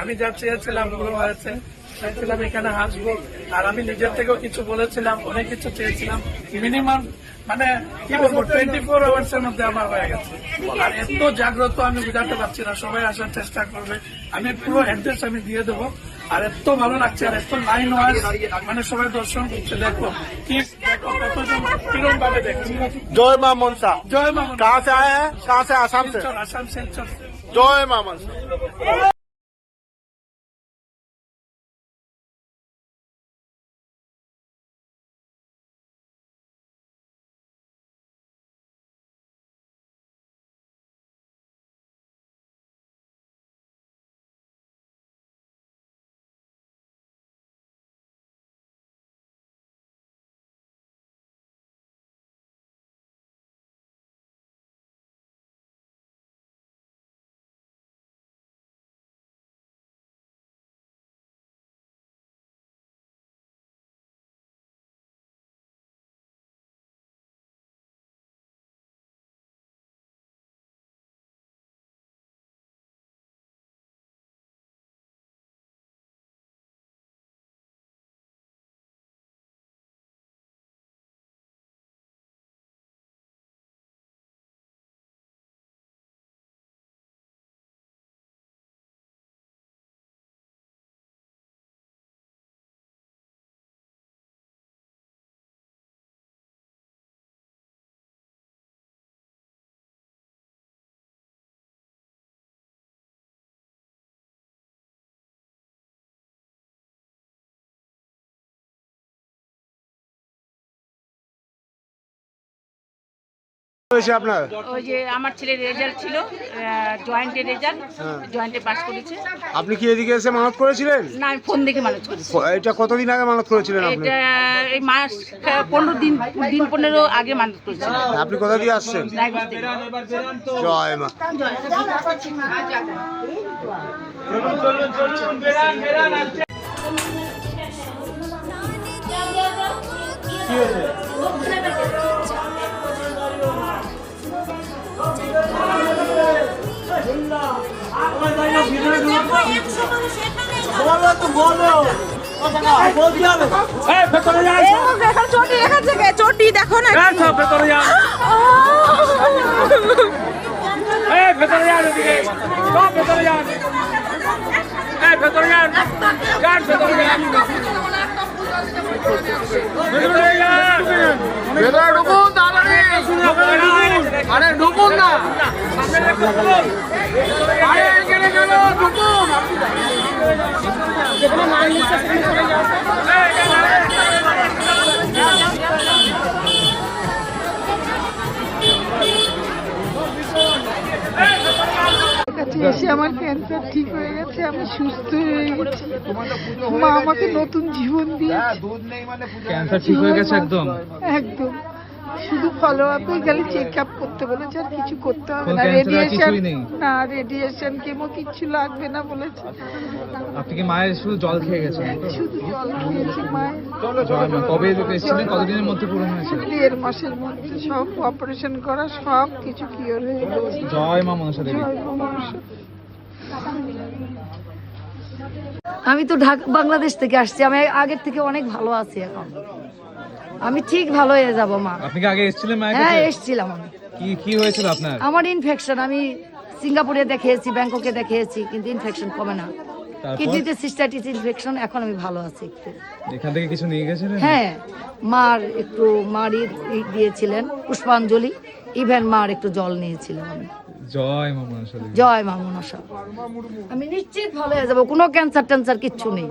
আমি যা চেয়েছিলাম পুরো হয়েছে, চাইছিলাম এখানে আসবো। আর আমি নিজের থেকেও কিছু বলেছিলাম, অনেক কিছু চেয়েছিলাম, মিনিমাম মানে কি বলবো 24 আওয়ার্স এর মধ্যে আমার হয়ে গেছে। আর এত জাগ্রত আমি বুঝাতে পারছি না, সবাই আসার চেষ্টা করবে। আমি পুরো অ্যাড্রেস আমি দিয়ে দেবো। আর এত ভালো লাগছে, আর এত লাইন ওয়াইজ মানে সবাই দর্শন করছে। দেখো কি দেখো কতজন কিরম ভাবে দেখছি। জয় মা মনসা। জয় মা মনসা। कहाँ से आए हैं? कहाँ से? आसाम से। আসাম শিলচর। जय मा मनसा। আপনার ওই যে আমার ছেলের রেজাল্ট ছিল, জয়েন্টের রেজাল্ট, জয়েন্টে পাস করেছে। আপনি কি এদিকে এসে মানত করেছিলেন? না, আমি ফোন দেখে মানুষ করেছি। এটা কতদিন আগে মানত করেছিলেন আপনি? এটা এই মাস 15 আগে মানুষ করেছি। আপনি কোথা দিয়ে আসছেন? জয় মা। কি হয়েছে? চটি দেখো না, আরে ঢুকুন না, এসে আমার ক্যান্সার ঠিক হয়ে গেছে, আমি সুস্থ হয়ে গেছি। মা আমাকে নতুন জীবন দিয়েছে। ক্যান্সার ঠিক হয়ে গেছে একদম? একদম, শুধু ফলো আপে গেলে চেক আপ করতে বলেছে, আর কিছু করতে হবে না। রেডিয়েশন কেমো কিচ্ছু লাগবে না বলেছে। আপনি কি মায়ের শুধু জল খেয়ে গেছেন? শুধু জল খেয়েছি মায়ের। কবে এসেছিলেন? কতদিনের মধ্যে পূরণ হয়েছে? 1.5 মাসের মধ্যে সব অপারেশন করা, সব কিছু কিওর হয়ে গেছে। জয় মা মনসা দেবী। জয় মা মনসা। আমি তো ঢাকা বাংলাদেশ থেকে আসছি, আমি আগের থেকে অনেক ভালো আছি এখন, আমি ঠিক ভালো হয়ে যাব মা। আপনি কি আগে এসেছিলেন মায়ের হ্যাঁ, কাছে? এসেছিলাম আমি। কি হয়েছিল আপনার? আমার ইনফেকশন, আমি সিঙ্গাপুরে দেখিয়েছি, ব্যাংককে দেখিয়েছি, কিন্তু ইনফেকশন কমে না। কিডনিতে সিস্টাইটিস ইনফেকশন, এখন আমি ভালো আছি একটু। এখান থেকে কিছু নিয়ে গেছিলেন? হ্যাঁ, মার দিয়েছিলেন পুষ্পাঞ্জলি, ইভেন মার একটু জল নিয়েছিলাম আমি। জয় মা মনসা দেবী। জয় মা মনসা। আমি নিশ্চিত ভালো হয়ে যাবো, কোনো ক্যান্সার কিচ্ছু নেই,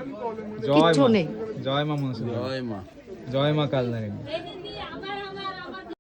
কিচ্ছু নেই। জয় মা মনসা দেবী। জয় মা কালনারিণী।